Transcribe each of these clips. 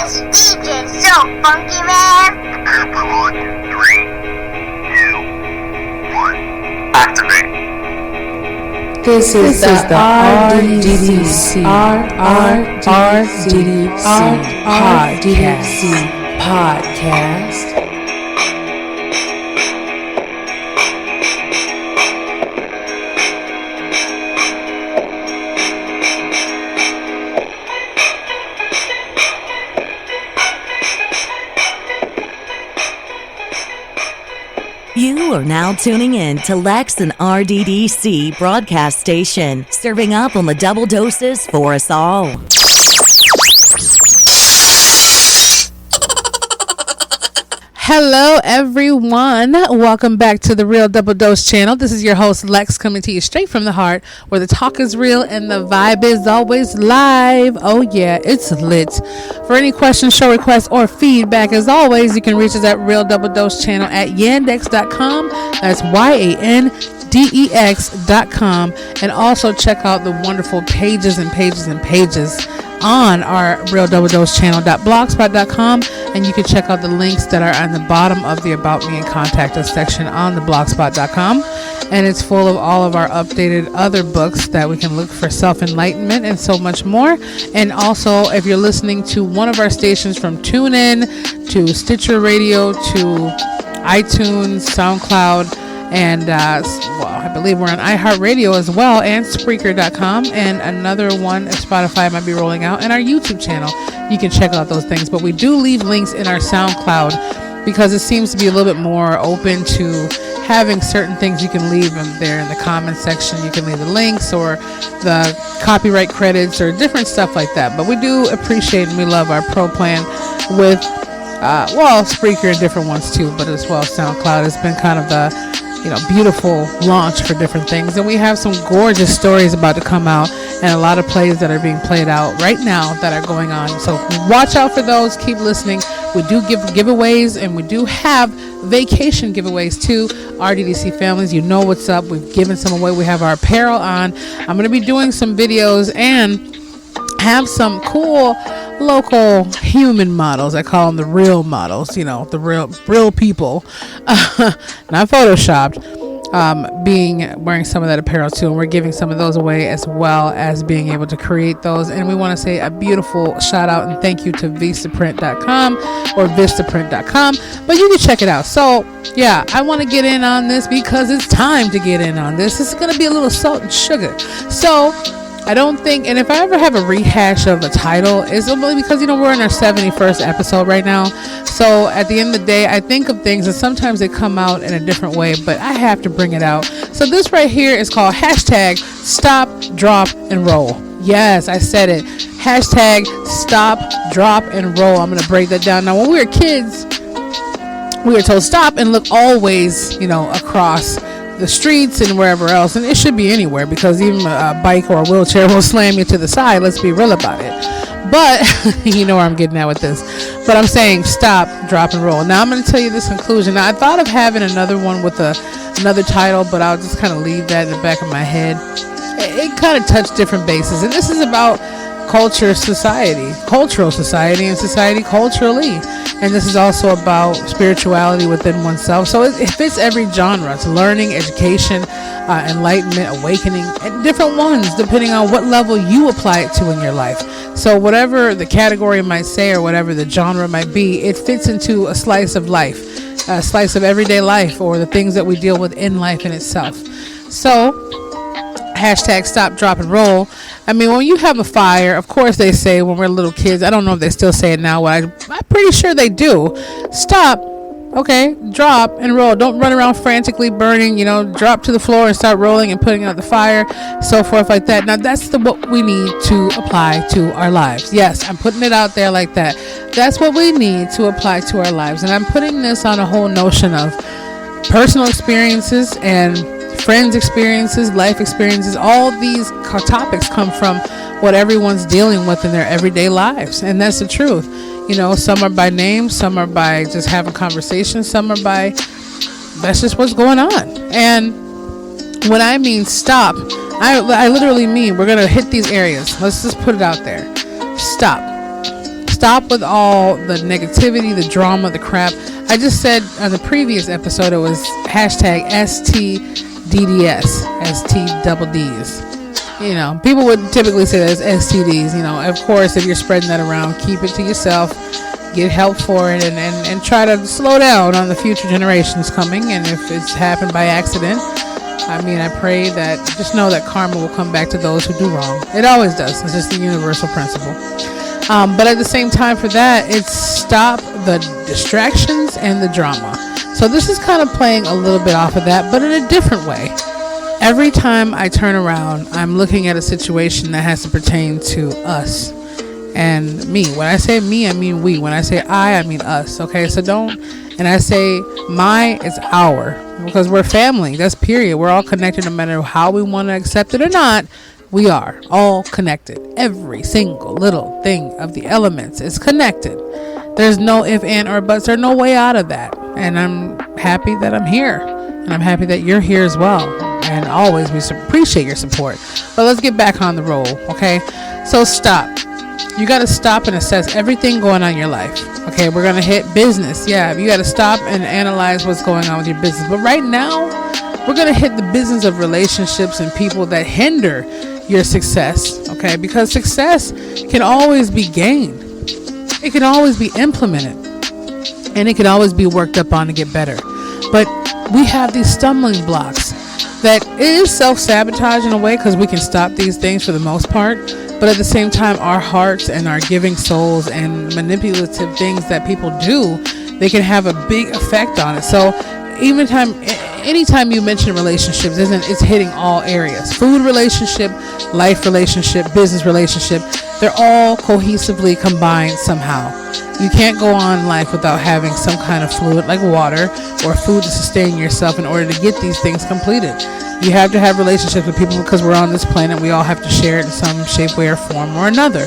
This DJ's so funky, man. Airport on in 3, 2, 1. Activate. This is the RDDC podcast. You are now tuning in to Lex and RDDC broadcast station, serving up on the double doses for us all. Hello, everyone. Welcome back to the Real Double Dose channel. This is your host, Lex, coming to you straight from the heart, where the talk is real and the vibe is always live. Oh, yeah, it's lit. For any questions, show requests, or feedback, as always, you can reach us at Real Double Dose channel at yandex.com. That's YANDEX.com. And also check out the wonderful pages and pages and pages on our Real Double Dose channel.blogspot.com, and you can check out the links that are on the bottom of the About Me and Contact Us section on the blogspot.com, and it's full of all of our updated other books that we can look for self-enlightenment and so much more. And also, if you're listening to one of our stations, from TuneIn to Stitcher Radio to iTunes, SoundCloud, and I believe we're on iHeartRadio as well, and Spreaker.com, and another one, Spotify might be rolling out, and our YouTube channel. You can check out those things, but we do leave links in our SoundCloud because it seems to be a little bit more open to having certain things you can leave in there in the comment section. You can leave the links or the copyright credits or different stuff like that. But we do appreciate and we love our pro plan with Spreaker and different ones too, but as well SoundCloud has been kind of the beautiful launch for different things. And we have some gorgeous stories about to come out and a lot of plays that are being played out right now that are going on. So watch out for those. Keep listening. We do give giveaways, and we do have vacation giveaways too. RDDC families, you know what's up. We've given some away. We have our apparel on. I'm going to be doing some videos and have some cool local human models. I call them the real models, the real people, not photoshopped, wearing some of that apparel too, and we're giving some of those away as well as being able to create those. And we want to say a beautiful shout out and thank you to vistaprint.com or vistaprint.com, but you can check it out. So yeah, I want to get in on this because it's time to get in on this. This is going to be a little salt and sugar. So I don't think, and if I ever have a rehash of a title, it's only because, we're in our 71st episode right now. So at the end of the day, I think of things and sometimes they come out in a different way, but I have to bring it out. So this right here is called hashtag Stop, Drop, and Roll. Yes, I said it. Hashtag Stop, Drop, and Roll. I'm going to break that down. Now, when we were kids, we were told stop and look always, across the streets and wherever else, and it should be anywhere because even a bike or a wheelchair will slam you to the side. Let's be real about it. But you know where I'm getting at with this. But I'm saying stop, drop, and roll. Now I'm going to tell you this conclusion. Now, I thought of having another one with another title, but I'll just kind of leave that in the back of my head. It kind of touched different bases, and this is about cultural society, and society culturally. And this is also about spirituality within oneself. So it fits every genre. It's learning, education, enlightenment, awakening, and different ones depending on what level you apply it to in your life. So whatever the category might say or whatever the genre might be, it fits into a slice of life, a slice of everyday life, or the things that we deal with in life in itself. So hashtag Stop, Drop, and Roll. I mean, when you have a fire, of course they say when we're little kids, I don't know if they still say it now, but I'm pretty sure they do. Stop, okay, drop, and roll. Don't run around frantically burning, drop to the floor and start rolling and putting out the fire, so forth like that. Now, that's what we need to apply to our lives. Yes, I'm putting it out there like that. That's what we need to apply to our lives. And I'm putting this on a whole notion of personal experiences and friends' experiences, life experiences. All these topics come from what everyone's dealing with in their everyday lives, and that's the truth. Some are by name, some are by just having conversations, some are by that's just what's going on. And when I mean stop, I literally mean we're gonna hit these areas. Let's just put it out there. Stop stop with all the negativity, the drama, the crap. I just said on the previous episode, it was hashtag STDDS, STDDs. You know, people would typically say that as STDs. You know, of course, if you're spreading that around, keep it to yourself, get help for it, and try to slow down on the future generations coming. And if it's happened by accident, I mean, I pray that, just know that karma will come back to those who do wrong. It always does. It's just a universal principle. But at the same time, for that, it's stop the distractions and the drama. So this is kind of playing a little bit off of that, but in a different way. Every time I turn around, I'm looking at a situation that has to pertain to us and me. When I say me, I mean we. When I say I mean us. Okay, so don't. And I say my, it's our, because we're family. That's period. We're all connected, no matter how we want to accept it or not. We are all connected. Every single little thing of the elements is connected. There's no if, and, or buts. There's no way out of that. And I'm happy that I'm here. And I'm happy that you're here as well. And always, we appreciate your support. But let's get back on the roll, okay? So stop. You got to stop and assess everything going on in your life. Okay, we're going to hit business. Yeah, you got to stop and analyze what's going on with your business. But right now, we're going to hit the business of relationships and people that hinder your success. Okay, because success can always be gained. It can always be implemented. And it can always be worked up on to get better. But we have these stumbling blocks that it is self-sabotage in a way, because we can stop these things for the most part. But at the same time, our hearts and our giving souls and manipulative things that people do, they can have a big effect on it. So anytime you mention relationships, it's hitting all areas. Food relationship, life relationship, business relationship. They're all cohesively combined somehow. You can't go on life without having some kind of fluid like water or food to sustain yourself in order to get these things completed. You have to have relationships with people because we're on this planet. We all have to share it in some shape, way, or form or another.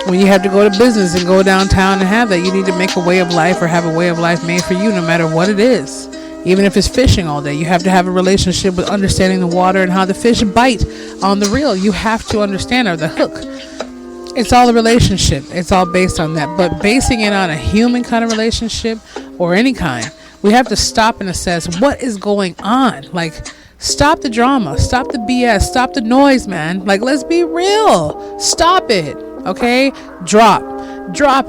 When you have to go to business and go downtown and have that, you need to make a way of life or have a way of life made for you no matter what it is. Even if it's fishing all day, you have to have a relationship with understanding the water and how the fish bite on the reel. You have to understand, or the hook. It's all a relationship. It's all based on that. But basing it on a human kind of relationship or any kind, we have to stop and assess what is going on. Like, stop the drama. Stop the BS. Stop the noise, man. Like, let's be real. Stop it. Okay? Drop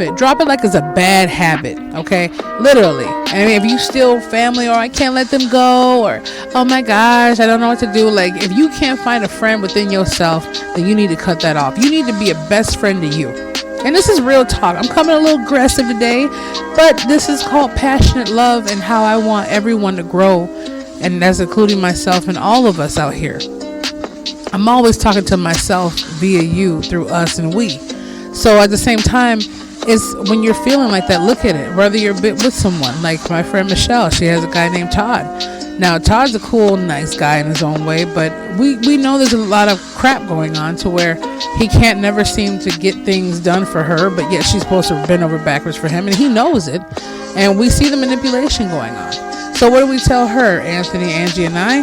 it like it's a bad habit. Okay? Literally. I mean, if you still family, or I can't let them go, or oh my gosh, I don't know what to do. Like, if you can't find a friend within yourself, then you need to cut that off. You need to be a best friend to you. And this is real talk. I'm coming a little aggressive today, but this is called passionate love and how I want everyone to grow, and that's including myself and all of us out here. I'm always talking to myself via you, through us and we. So at the same time, it's when you're feeling like that, look at it. Whether you're with someone, like my friend Michelle, she has a guy named Todd. Now, Todd's a cool, nice guy in his own way, but we know there's a lot of crap going on to where he can't never seem to get things done for her, but yet she's supposed to bend over backwards for him, and he knows it. And we see the manipulation going on. So what do we tell her, Anthony, Angie, and I?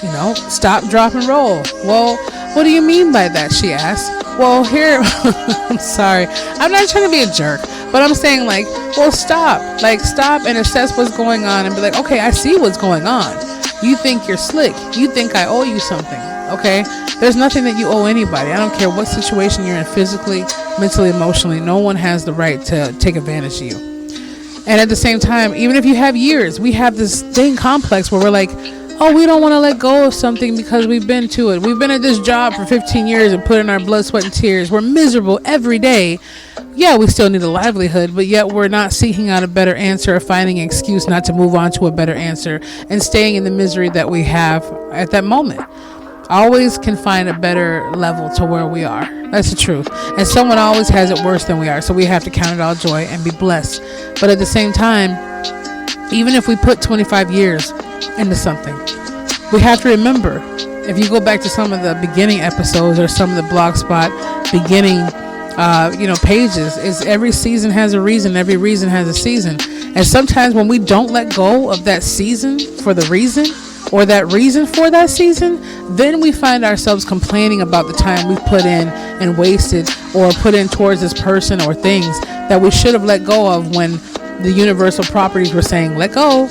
You know, stop, drop, and roll. Well, what do you mean by that, she asked. Well, here, I'm sorry. I'm not trying to be a jerk, but I'm saying, like, well, stop. Like, stop and assess what's going on and be like, okay, I see what's going on. You think you're slick. You think I owe you something, okay? There's nothing that you owe anybody. I don't care what situation you're in, physically, mentally, emotionally. No one has the right to take advantage of you. And at the same time, even if you have years, we have this thing complex where we're like, oh, we don't want to let go of something because we've been to it. We've been at this job for 15 years and put in our blood, sweat, and tears. We're miserable every day. Yeah, we still need a livelihood, but yet we're not seeking out a better answer or finding an excuse not to move on to a better answer and staying in the misery that we have at that moment. Always can find a better level to where we are. That's the truth. And someone always has it worse than we are, so we have to count it all joy and be blessed. But at the same time, even if we put 25 years into something, we have to remember, if you go back to some of the beginning episodes or some of the Blogspot beginning pages, is every season has a reason, every reason has a season. And sometimes when we don't let go of that season for the reason, or that reason for that season, then we find ourselves complaining about the time we put in and wasted or put in towards this person or things that we should have let go of when the universal properties were saying, let go,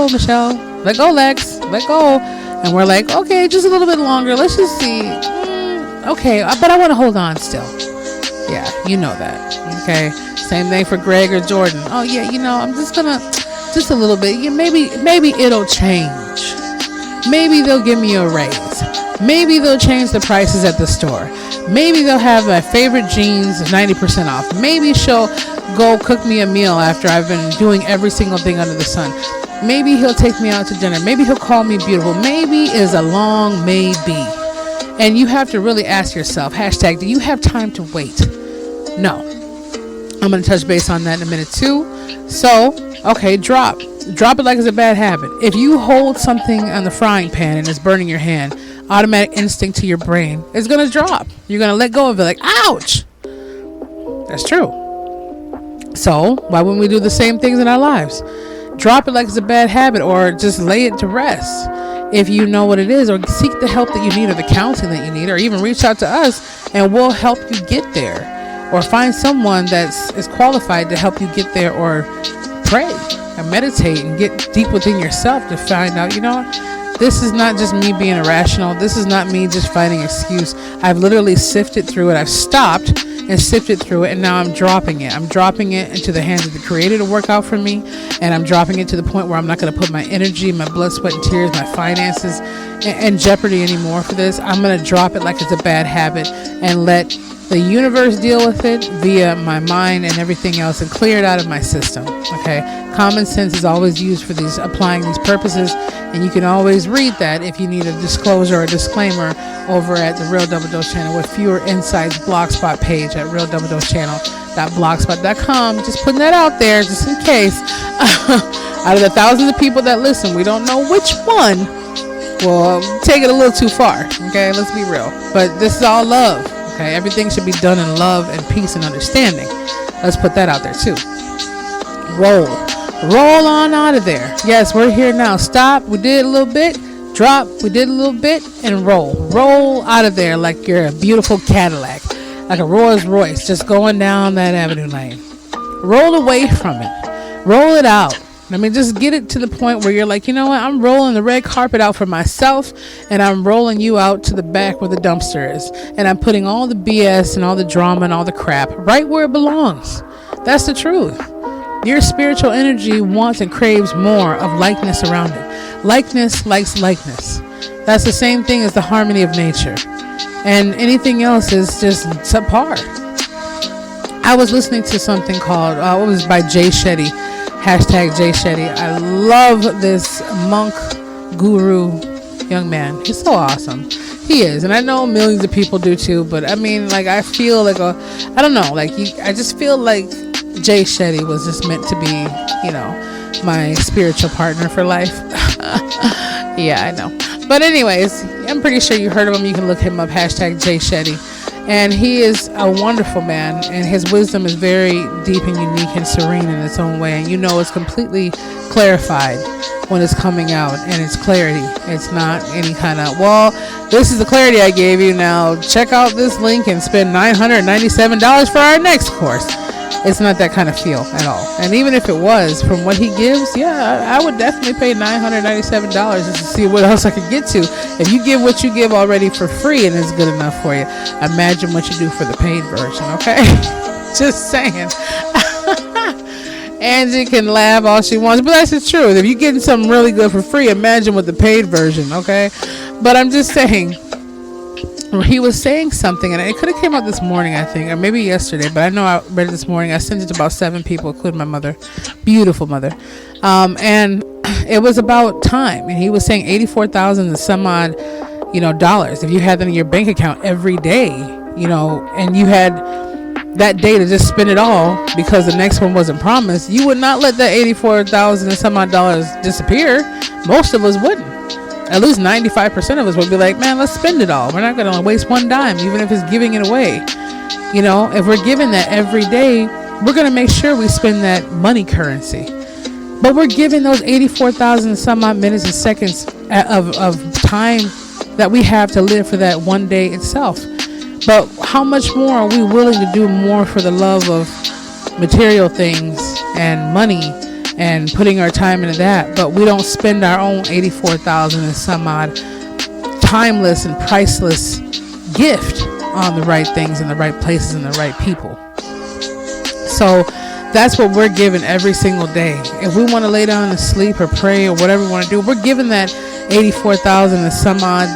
Michelle, let go, Lex, let go. And we're like, okay, just a little bit longer. Let's just see. Okay, but I want to hold on still. Yeah, you know that. Okay, same thing for Greg or Jordan. Oh yeah, I'm just a little bit. Yeah, maybe it'll change. Maybe they'll give me a raise. Maybe they'll change the prices at the store. Maybe they'll have my favorite jeans 90% off. Maybe she'll go cook me a meal after I've been doing every single thing under the sun. Maybe he'll take me out to dinner. Maybe he'll call me beautiful. Maybe is a long maybe. And you have to really ask yourself, hashtag, do you have time to wait? No. I'm going to touch base on that in a minute too. So, okay, drop it like it's a bad habit. If you hold something on the frying pan and it's burning your hand, automatic instinct to your brain is going to drop. You're going to let go of it like, ouch. That's true. So why wouldn't we do the same things in our lives? Drop it like it's a bad habit, or just lay it to rest if you know what it is, or seek the help that you need or the counseling that you need, or even reach out to us and we'll help you get there, or find someone that is qualified to help you get there, or pray and meditate and get deep within yourself to find out, this is not just me being irrational. This is not me just finding excuse. I've literally sifted through it. I've stopped and sifted through it, and now I'm dropping it. I'm dropping it into the hands of the Creator to work out for me, and I'm dropping it to the point where I'm not going to put my energy, my blood, sweat, and tears, my finances in jeopardy anymore for this. I'm going to drop it like it's a bad habit and let the universe deal with it via my mind and everything else, and clear it out of my system. Okay, common sense is always used for applying these purposes, and you can always read that if you need a disclosure or a disclaimer over at the Real Double Dose channel with Fewer Insights blogspot page at realdoubledosechannel.blogspot.com. Just putting that out there just in case. Out of the thousands of people that listen, we don't know which one will take it a little too far. Okay, let's be real. But this is all love. Okay, everything should be done in love and peace and understanding. Let's put that out there too. Roll on out of there. Yes, we're here now. Stop. We did a little bit. Drop. We did a little bit. And roll out of there like you're a beautiful Cadillac, like a Rolls Royce, just going down that avenue lane. Roll away from it. Roll it out. I mean, just get it to the point where you're like, you know what? I'm rolling the red carpet out for myself, and I'm rolling you out to the back where the dumpster is. And I'm putting all the BS and all the drama and all the crap right where it belongs. That's the truth. Your spiritual energy wants and craves more of likeness around it. Likeness likes likeness. That's the same thing as the harmony of nature. And anything else is just subpar. I was listening to something called, it was by Jay Shetty. Hashtag Jay Shetty. I love this monk guru young man. He's so awesome. He is. And I know millions of people do too, but I mean, like, I feel like I don't know, like, I just feel like Jay Shetty was just meant to be, my spiritual partner for life. Yeah, I know. But anyways, I'm pretty sure you heard of him. You can look him up, hashtag Jay Shetty. And he is a wonderful man, and his wisdom is very deep and unique and serene in its own way. And it's completely clarified when it's coming out, and it's clarity. It's not any kind of, this is the clarity I gave you. Now check out this link and spend $997 for our next course. It's not that kind of feel at all. And even if it was, from what he gives, I would definitely pay $997 just to see what else I could get to. If you give what you give already for free and it's good enough for you, imagine what you do for the paid version, okay? Just saying. Angie can laugh all she wants, but that's the truth. If you're getting something really good for free, imagine with the paid version, okay? But I'm just saying, he was saying something, and it could have came out this morning, I think, or maybe yesterday, but I know I read it this morning. I sent it to about 7 people, including my mother, beautiful mother, and it was about time. And he was saying 84,000 and some odd, dollars. If you had them in your bank account every day, and you had that day to just spend it all because the next one wasn't promised, you would not let that 84,000 and some odd dollars disappear. Most of us wouldn't. At least 95% of us would be like, man, let's spend it all. We're not going to waste one dime, even if it's giving it away. If we're giving that every day, we're going to make sure we spend that money currency. But we're giving those 84,000 some odd minutes and seconds of time that we have to live for that one day itself. But how much more are we willing to do more for the love of material things and money and putting our time into that? But we don't spend our own 84,000 and some odd timeless and priceless gift on the right things in the right places and the right people. So that's what we're given every single day. If we want to lay down and sleep or pray or whatever we want to do, we're given that 84,000 and some odd,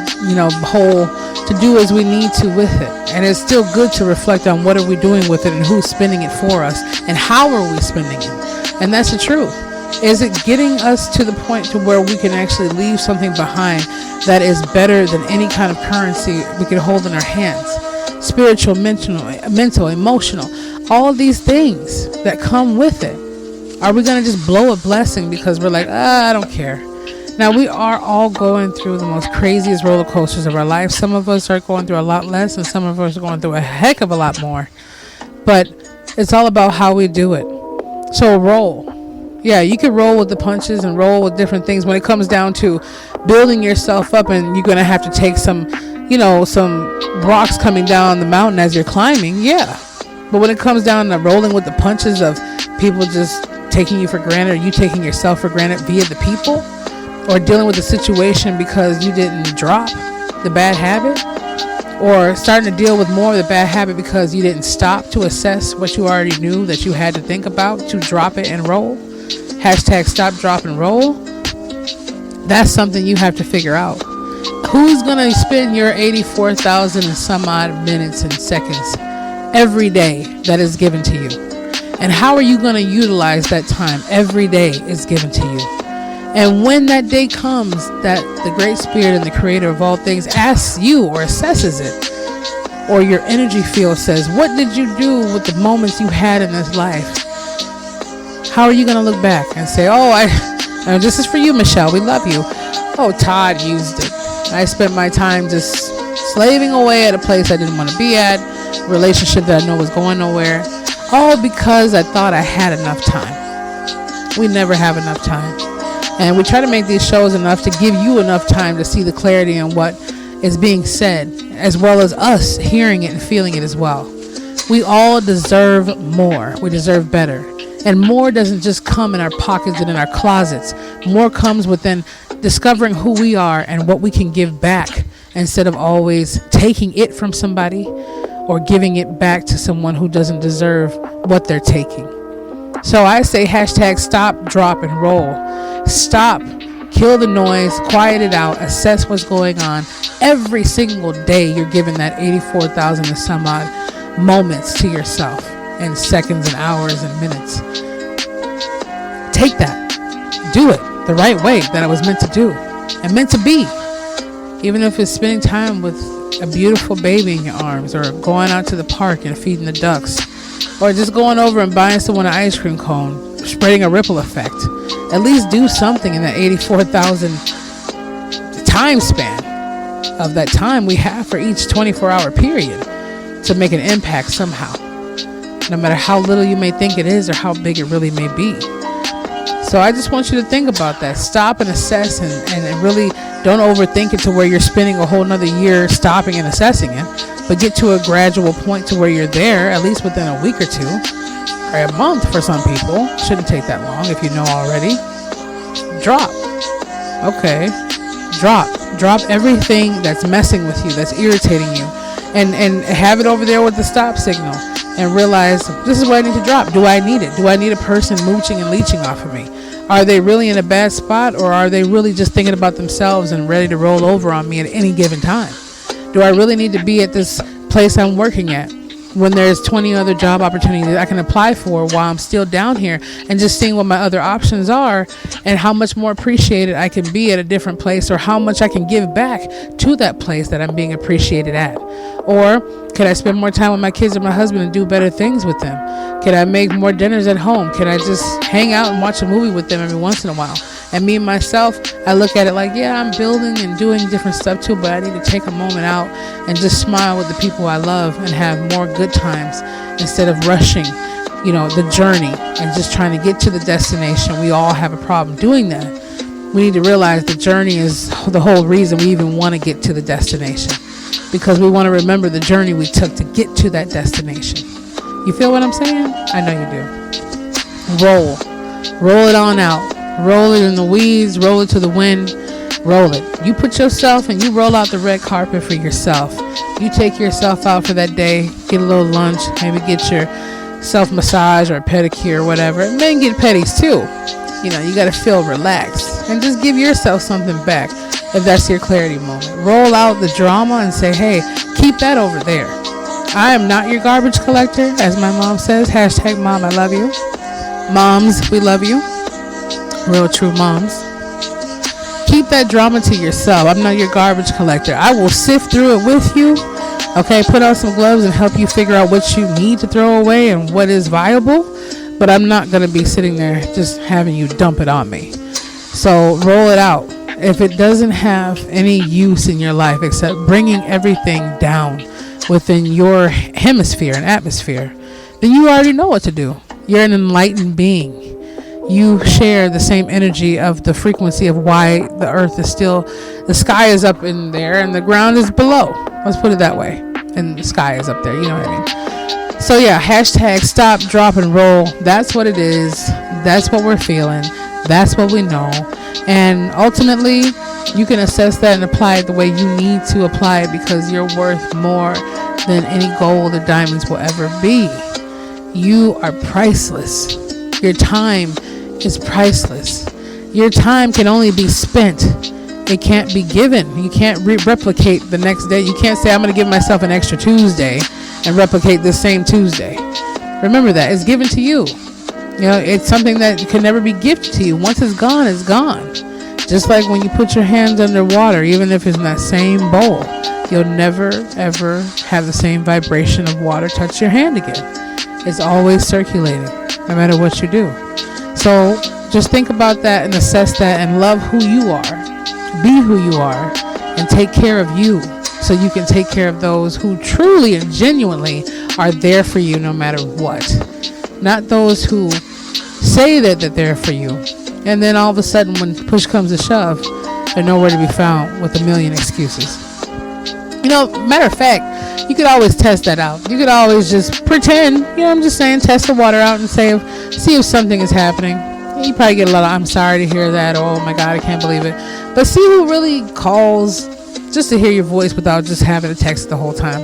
whole to do as we need to with it. And it's still good to reflect on what are we doing with it and who's spending it for us and how are we spending it. And that's the truth. Is it getting us to the point to where we can actually leave something behind that is better than any kind of currency we can hold in our hands? Spiritual, mental, emotional, all of these things that come with it. Are we going to just blow a blessing because we're like, I don't care? Now, we are all going through the most craziest roller coasters of our life. Some of us are going through a lot less, and some of us are going through a heck of a lot more. But it's all about how we do it. So roll. Yeah, you can roll with the punches and roll with different things when it comes down to building yourself up, and you're going to have to take some rocks coming down the mountain as you're climbing. Yeah. But when it comes down to rolling with the punches of people just taking you for granted, or you taking yourself for granted via the people, or dealing with the situation because you didn't drop the bad habit, or starting to deal with more of the bad habit because you didn't stop to assess what you already knew that you had to think about to drop it and roll. Hashtag stop, drop, and roll. That's something you have to figure out. Who's going to spend your 84,000 and some odd minutes and seconds every day that is given to you? And how are you going to utilize that time every day is given to you? And when that day comes that the Great Spirit and the Creator of all things asks you or assesses it, or your energy field says, what did you do with the moments you had in this life? How are you going to look back and say, this is for you, Michelle, we love you. Oh, Todd used it. I spent my time just slaving away at a place I didn't want to be at, a relationship that I know was going nowhere, all because I thought I had enough time. We never have enough time. And we try to make these shows enough to give you enough time to see the clarity in what is being said, as well as us hearing it and feeling it as well. We all deserve more. We deserve better. And more doesn't just come in our pockets and in our closets. More comes within discovering who we are and what we can give back, instead of always taking it from somebody or giving it back to someone who doesn't deserve what they're taking. So I say hashtag stop, drop, and roll. Stop, kill the noise, quiet it out, assess what's going on. Every single day you're given that 84,000 and some odd moments to yourself, and seconds and hours and minutes. Take that. Do it the right way that it was meant to do and meant to be. Even if it's spending time with a beautiful baby in your arms, or going out to the park and feeding the ducks, or just going over and buying someone an ice cream cone, spreading a ripple effect. At least do something in that 84,000 time span of that time we have for each 24-hour period to make an impact somehow, no matter how little you may think it is or how big it really may be. So I just want you to think about that. Stop and assess, and really don't overthink it to where you're spending a whole nother year stopping and assessing it, but get to a gradual point to where you're there, at least within a week or two, or a month for some people. Shouldn't take that long if you know already. Drop. Okay. Drop everything that's messing with you, that's irritating you, and have it over there with the stop signal, and realize, this is what I need to drop. Do I need it? Do I need a person mooching and leeching off of me? Are they really in a bad spot, or are they really just thinking about themselves and ready to roll over on me at any given time? Do I really need to be at this place I'm working at when there's 20 other job opportunities that I can apply for while I'm still down here, and just seeing what my other options are and how much more appreciated I can be at a different place, or how much I can give back to that place that I'm being appreciated at? Or could I spend more time with my kids or my husband and do better things with them? Can I make more dinners at home? Can I just hang out and watch a movie with them every once in a while? And me, myself, I look at it like, yeah, I'm building and doing different stuff too, but I need to take a moment out and just smile with the people I love and have more good times instead of rushing the journey and just trying to get to the destination. We all have a problem doing that. We need to realize the journey is the whole reason we even want to get to the destination, because we want to remember the journey we took to get to that destination. You feel what I'm saying? I know you do. Roll it on out. Roll it in the weeds, roll it to the wind, roll it. You put yourself and you roll out the red carpet for yourself. You take yourself out for that day, get a little lunch, maybe get your self-massage or a pedicure or whatever. And then get petties too. You got to feel relaxed and just give yourself something back if that's your clarity moment. Roll out the drama and say, hey, keep that over there. I am not your garbage collector, as my mom says. Hashtag mom, I love you. Moms, we love you. Real true moms. Keep that drama to yourself. I'm not your garbage collector. I will sift through it with you. Okay, put on some gloves and help you figure out what you need to throw away and what is viable. But I'm not going to be sitting there just having you dump it on me. So roll it out. If it doesn't have any use in your life except bringing everything down within your hemisphere and atmosphere, then you already know what to do. You're an enlightened being. You share the same energy of the frequency of why the earth is still, the sky is up in there and the ground is below. Let's put it that way. And the sky is up there. You know what I mean? So yeah, hashtag stop, drop, and roll. That's what it is. That's what we're feeling. That's what we know. And ultimately, you can assess that and apply it the way you need to apply it, because you're worth more than any gold or diamonds will ever be. You are priceless. Your time is priceless. Your time can only be spent. It can't be given. You can't replicate the next day. You can't say, I'm going to give myself an extra Tuesday and replicate this same Tuesday. Remember that. It's given to you. It's something that can never be gifted to you. Once it's gone, it's gone. Just like when you put your hands underwater, even if it's in that same bowl, you'll never, ever have the same vibration of water touch your hand again. It's always circulating, no matter what you do. So just think about that and assess that and love who you are. Be who you are and take care of you, so you can take care of those who truly and genuinely are there for you no matter what. Not those who say that they're there for you, and then all of a sudden when push comes to shove, they're nowhere to be found with a million excuses. Matter of fact, you could always test that out. You could always just pretend, I'm just saying, test the water out and see if something is happening. You probably get a lot of, I'm sorry to hear that, or, oh my God, I can't believe it. But see who really calls just to hear your voice without just having a text the whole time.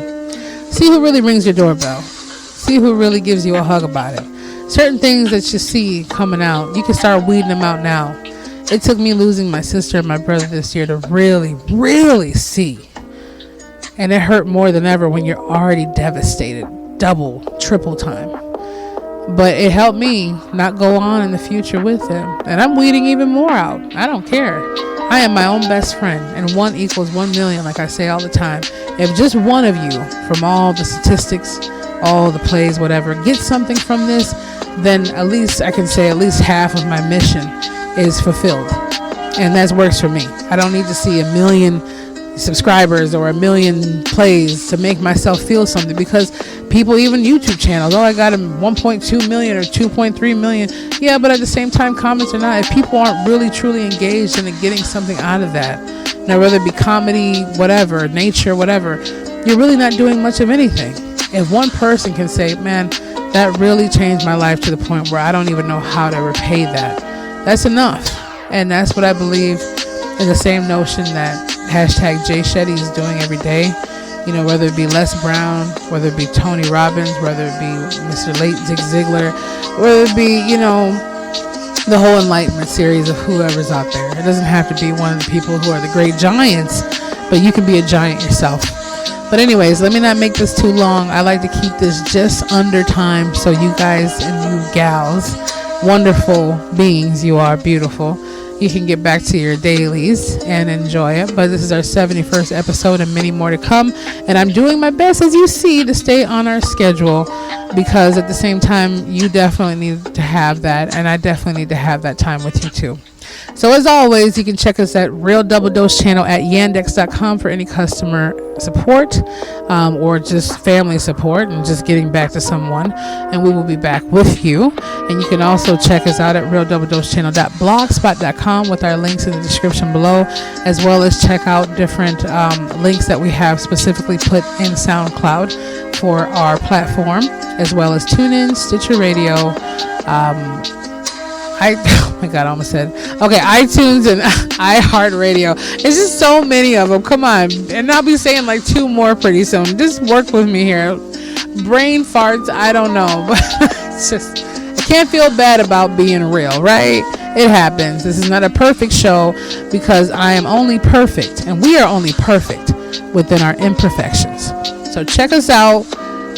See who really rings your doorbell. See who really gives you a hug about it. Certain things that you see coming out, you can start weeding them out now. It took me losing my sister and my brother this year to really, really see. And it hurt more than ever when you're already devastated, double, triple time. But it helped me not go on in the future with them. And I'm weeding even more out. I don't care. I am my own best friend, and 1 equals 1 million, like I say all the time. If just one of you, from all the statistics, all the plays, whatever, get something from this, then at least I can say at least half of my mission is fulfilled. And that works for me. I don't need to see 1 million subscribers or 1 million plays to make myself feel something, because people, even YouTube channels, I got 1.2 million or 2.3 million. Yeah, but at the same time, comments are not. If people aren't really truly engaged and getting something out of that, now whether it be comedy, whatever, nature, whatever, you're really not doing much of anything. If one person can say, man, that really changed my life to the point where I don't even know how to repay that, that's enough. And that's what I believe in the same notion that hashtag Jay Shetty is doing every day. Whether it be Les Brown, whether it be Tony Robbins, whether it be Mr. Late Zig Ziglar, whether it be, the whole Enlightenment series of whoever's out there. It doesn't have to be one of the people who are the great giants, but you can be a giant yourself. But anyways, let me not make this too long. I like to keep this just under time, so you guys and you gals, wonderful beings, you are beautiful, you can get back to your dailies and enjoy it. But this is our 71st episode and many more to come. And I'm doing my best, as you see, to stay on our schedule, because at the same time, you definitely need to have that. And I definitely need to have that time with you too. So as always, you can check us at Real Double Dose channel at yandex.com for any customer support or just family support and just getting back to someone, and we will be back with you. And you can also check us out at realdoubledosechannel.blogspot.com with our links in the description below, as well as check out different links that we have specifically put in SoundCloud for our platform, as well as TuneIn, Stitcher Radio, oh my God, I almost said, okay, iTunes and iHeartRadio. It's just so many of them. Come on. And I'll be saying like 2 more pretty soon. Just work with me here. Brain farts, I don't know. But it's just, I can't feel bad about being real, right? It happens. This is not a perfect show because I am only perfect. And we are only perfect within our imperfections. So check us out.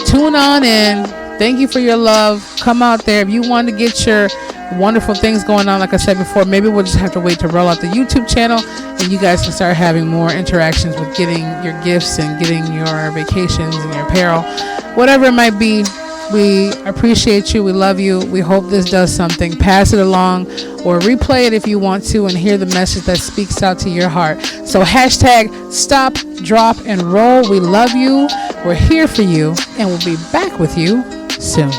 Tune on in. Thank you for your love. Come out there. If you want to get your wonderful things going on, like I said before, maybe we'll just have to wait to roll out the YouTube channel and you guys can start having more interactions with getting your gifts and getting your vacations and your apparel, whatever it might be. We appreciate you. We love you. We hope this does something. Pass it along or replay it if you want to and hear the message that speaks out to your heart. So hashtag stop, drop, and roll. We love you. We're here for you, and we'll be back with you soon.